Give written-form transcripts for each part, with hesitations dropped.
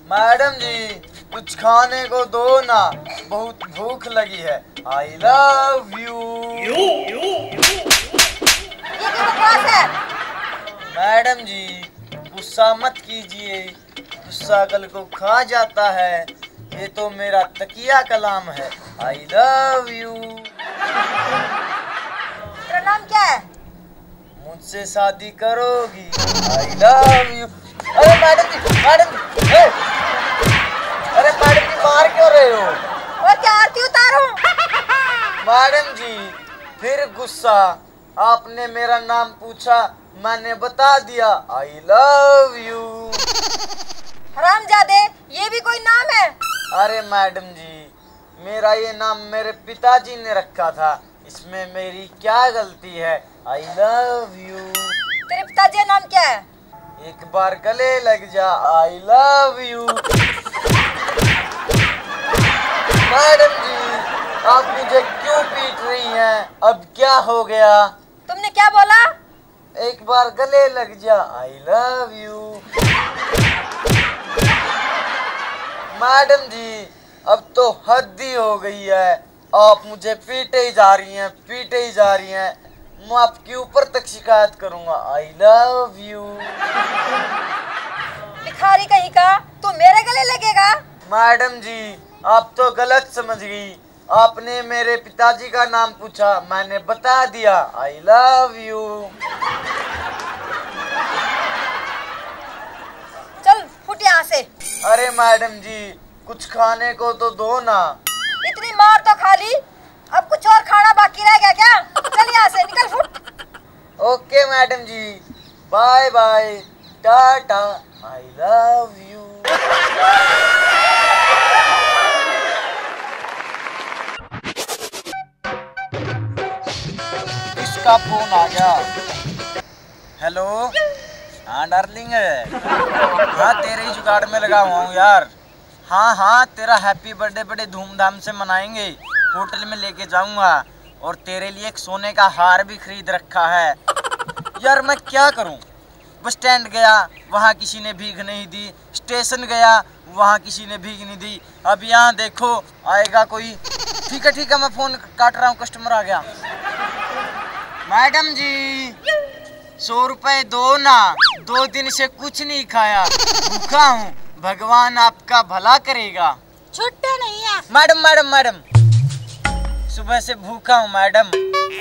Madam जी कुछ खाने को दो ना, बहुत भूख लगी है। आई लव यू। ये क्या बकवास है? मैडम जी गुस्सा मत कीजिए, गुस्सा कल को खा जाता है। ये तो मेरा तकिया कलाम है। आई लव यू। तेरा नाम क्या है? मुझसे शादी करोगी? आई लव यू। अरे मैडम जी, मैडम जी, अरे मैडम जी मार क्यों रहे हो? और क्या आरती उतारूं? मैडम जी फिर गुस्सा। आपने मेरा नाम पूछा, मैंने बता दिया। आई लव यू। हरामजादे, ये भी कोई नाम है? अरे मैडम जी मेरा ये नाम मेरे पिताजी ने रखा था, इसमें मेरी क्या गलती है? आई लव यू। तेरे पिताजी का नाम क्या है? एक बार गले लग जा। आई लव यू। मैडम जी आप मुझे क्यों पीट रही हैं? अब क्या हो गया? तुमने क्या बोला? एक बार गले लग जा। आई लव यू। मैडम जी अब तो हद ही हो गई है, आप मुझे पीटे ही जा रही हैं, पीटे ही जा रही हैं। मैं आपके ऊपर तक शिकायत करूंगा। आई लव यू। भिखारी कहीं का, तू मेरे गले लगेगा? मैडम जी आप तो गलत समझ गई, आपने मेरे पिताजी का नाम पूछा, मैंने बता दिया। आई लव यू। चल फुट यहाँ से। अरे मैडम जी कुछ खाने को तो दो ना। इतनी मार तो खा ली, अब कुछ और खाना बाकी रह गया क्या? चल यहाँ से निकल, फुट। Okay madam ji, bye bye, tata. I love you. किसका फोन आ गया? हेलो। हाँ डार्लिंग, हाँ तेरे ही जुगाड़ में लगा हुआ हूँ यार। हाँ हाँ तेरा हैप्पी बर्थडे बड़े धूमधाम से मनाएंगे, होटल में लेके जाऊंगा और तेरे लिए एक सोने का हार भी खरीद रखा है। यार मैं क्या करूं, बस स्टैंड गया वहाँ किसी ने भीख नहीं दी, स्टेशन गया वहाँ किसी ने भीख नहीं दी, अब यहाँ देखो आएगा कोई। ठीक है मैं फ़ोन काट रहा हूँ, कस्टमर आ गया। मैडम जी 100 रुपए दो ना, 2 दिन से कुछ नहीं खाया, भूखा हूँ, भगवान आपका भला करेगा। छुट्टे नहीं है। मैडम सुबह से भूखा हूँ मैडम,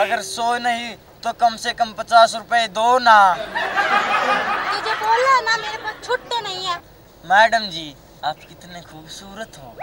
अगर 100 नहीं तो कम से कम 50 रुपए दो ना। तुझे बोला ना मेरे पास छुट्टे नहीं है। मैडम जी आप कितने खूबसूरत हो,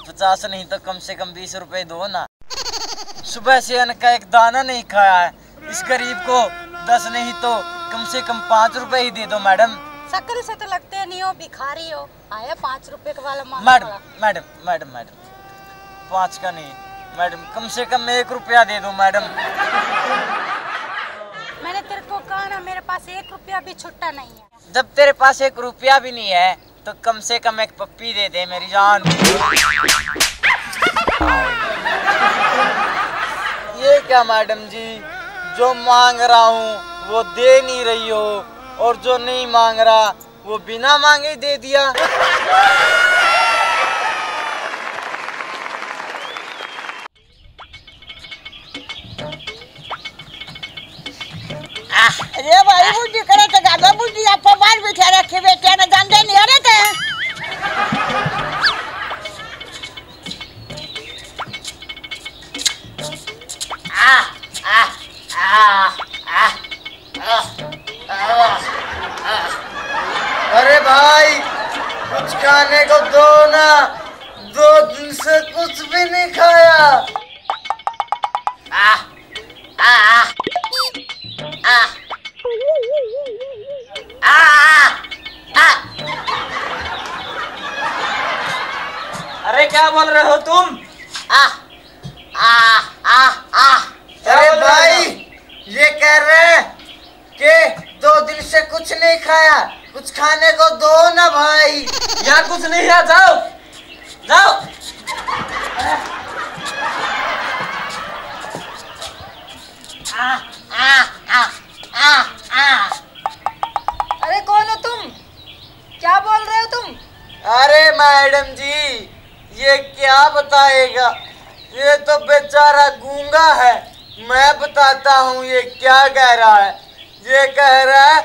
50 नहीं तो कम से कम 20 रुपए दो ना। सुबह से अन्न का एक दाना नहीं खाया है, इस गरीब को 10 नहीं तो कम से कम 5 रुपए ही दे दो मैडम। शक्ल से तो लगते नहीं हो, भिखारी हो। आया 5 रुपए का वाला मैडम 5 का नहीं मैडम, कम से कम 1 रुपया दे दो मैडम। मैंने तेरे को कहा ना मेरे पास 1 रुपया भी छुट्टा नहीं है। जब तेरे पास 1 रुपया भी नहीं है तो कम से कम एक पप्पी दे दे मेरी जान। ये क्या मैडम जी, जो मांग रहा हूँ वो दे नहीं रही हो और जो नहीं मांग रहा वो बिना मांगे ही दे दिया। अरे भाई बुद्धि करे तो गाना बुद्धि आप बाहर बैठे रखे बेटे ना जानते नहीं आ रहे थे। अरे भाई कुछ खाने को दो ना, 2 दिन से कुछ भी नहीं खाया। अरे क्या बोल रहे हो तुम? अरे भाई ये कह रहे हैं कि 2 दिन से कुछ नहीं खाया, कुछ खाने को दो ना भाई। यार कुछ नहीं है, जाओ जाओ। अरे कौन हो तुम? क्या बोल रहे हो तुम? अरे मैडम जी, ये क्या बताएगा, ये तो बेचारा गूंगा है। मैं बताता हूँ ये क्या कह रहा है। ये कह रहा है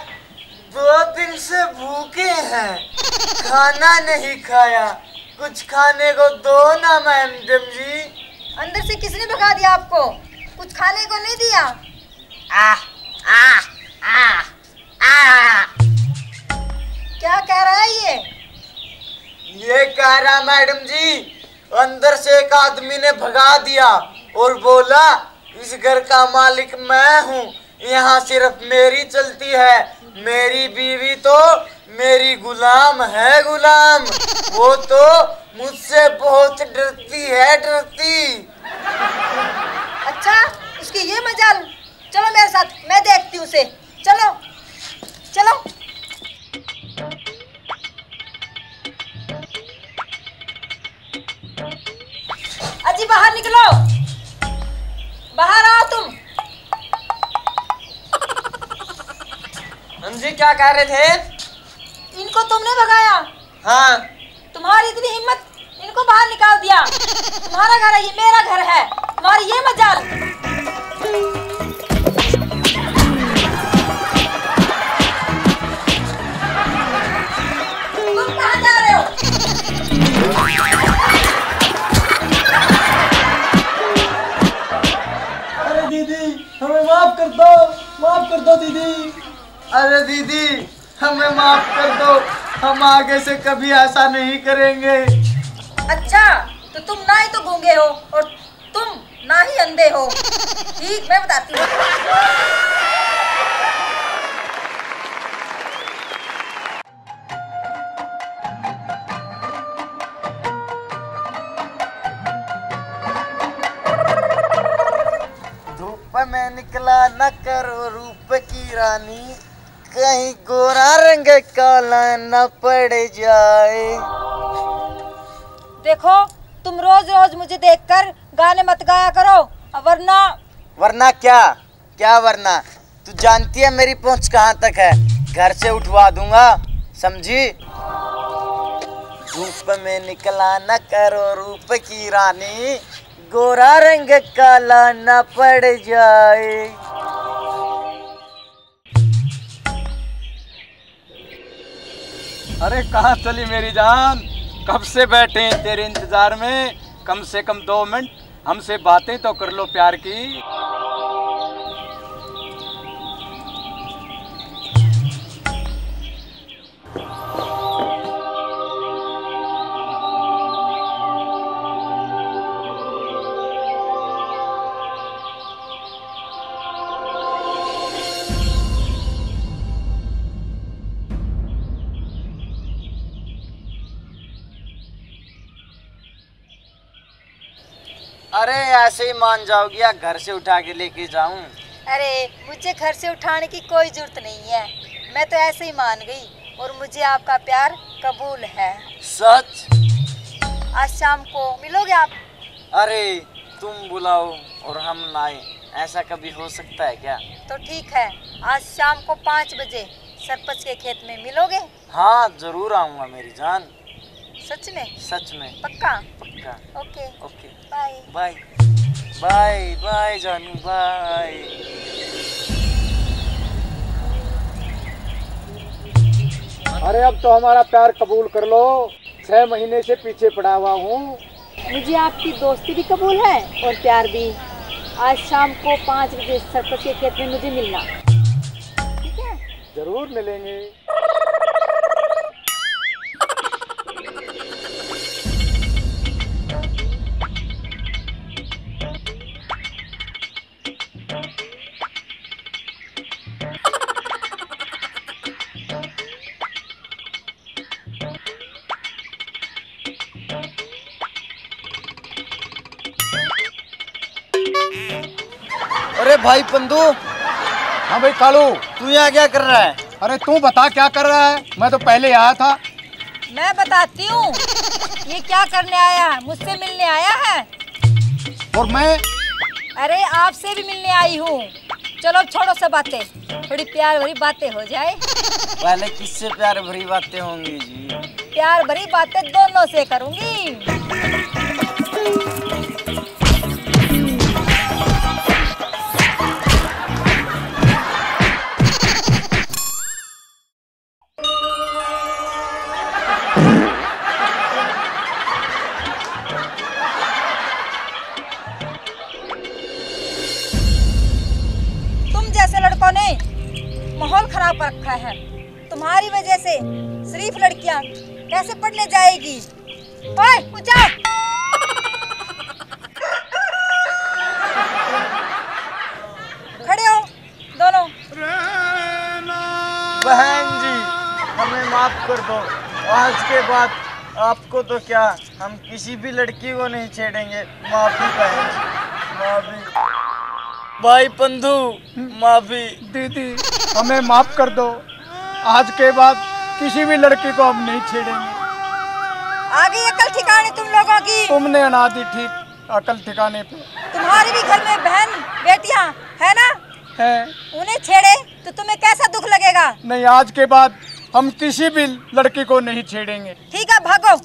2 दिन से भूखे हैं, खाना नहीं खाया, कुछ खाने को दो ना मैडम जी। अंदर से किसने भगा दिया आपको? कुछ खाने को नहीं दिया? क्या कह रहा है ये कह रहा मैडम जी, अंदर से एक आदमी ने भगा दिया और बोला इस घर का मालिक मैं हूँ, यहाँ सिर्फ मेरी चलती है, मेरी बीवी तो मेरी गुलाम है, गुलाम। वो तो मुझसे बहुत डरती है, डरती। अच्छा, उसकी ये मजाल। चलो मेरे साथ, मैं देखती हूँ उसे। चलो चलो। अजी बाहर निकलो, बाहर आओ तुम। हम जी क्या कह रहे थे? इनको तुमने भगाया? हाँ। तुम्हारी इतनी हिम्मत, इनको बाहर निकाल दिया। तुम्हारा घर है, ये मेरा घर है, तुम्हारी ये मजाल। तुम कहाँ जा रहे हो? अरे दीदी, हमें माफ कर दो दीदी। अरे दीदी, हमें माफ कर दो, हम आगे से कभी ऐसा नहीं करेंगे। अच्छा, तो तुम ना ही तो गूंगे हो और तुम ना ही अंधे हो। ठीक, मैं बताती हूँ। धूप में निकला न करो रूप की रानी, कहीं गोरा रंग काला न पड़ जाए। देखो, तुम रोज रोज मुझे देखकर गाने मत गाया करो, वरना क्या वरना? तू जानती है मेरी पहुंच कहाँ तक है, घर से उठवा दूंगा, समझी? धूप में निकला न करो रूप की रानी, गोरा रंग काला न पड़ जाए। अरे कहाँ चली मेरी जान, कब से बैठे हैं तेरे इंतजार में। कम से कम 2 मिनट हमसे बातें तो कर लो प्यार की। अरे ऐसे ही मान जाओगी या घर से उठा के लेके जाऊं? अरे मुझे घर से उठाने की कोई जरूरत नहीं है, मैं तो ऐसे ही मान गई और मुझे आपका प्यार कबूल है। सच? आज शाम को मिलोगे आप? अरे तुम बुलाओ और हम ना आए, ऐसा कभी हो सकता है क्या? तो ठीक है, आज शाम को 5 बजे सरपंच के खेत में मिलोगे? हाँ जरूर आऊंगा मेरी जान। सच में? सच में। पक्का? पक्का। Okay okay bye. Bye bye bye जानू बाय। अरे अब तो हमारा प्यार कबूल कर लो, 6 महीने से पीछे पड़ा हुआ हूँ। मुझे आपकी दोस्ती भी कबूल है और प्यार भी। आज शाम को 5 बजे सरपंच के खेत में मुझे मिलना, ठीक है? जरूर मिलेंगे। अरे भाई पंदू। हाँ भाई कालू, तू यहाँ क्या कर रहा है? अरे तू बता क्या कर रहा है, मैं तो पहले आया था। मैं बताती हूँ ये क्या करने आया है। मुझसे मिलने आया है। और मैं? अरे आपसे भी मिलने आई हूँ। चलो छोड़ो सब बातें, थोड़ी प्यार भरी बातें हो जाए। पहले किससे प्यार भरी बातें होंगी जी? प्यार भरी बातें दोनों से करूंगी। तुम जैसे लड़कों ने माहौल खराब कर रखा है। तुम्हारी वजह से शरीफ लड़कियां कैसे पढ़ने जाएगी? ओए ऊंचा! खड़े हो दोनों। बहन जी हमें माफ कर दो, आज के बाद आपको तो क्या हम किसी भी लड़की को नहीं छेड़ेंगे। माफी बहन जी, माफी। भाई पंधु माफी। दीदी हमें माफ कर दो, आज के बाद किसी भी लड़की को हम नहीं छेड़ेंगे। आ गई अकल ठिकाने तुम लोगों की। तुमने अना दी ठीक अकल ठिकाने पे। तुम्हारी भी घर में बहन बेटियां है ना? है। उन्हें छेड़े तो तुम्हें कैसा दुख लगेगा? नहीं, आज के बाद हम किसी भी लड़की को नहीं छेड़ेंगे। ठीक है भागो।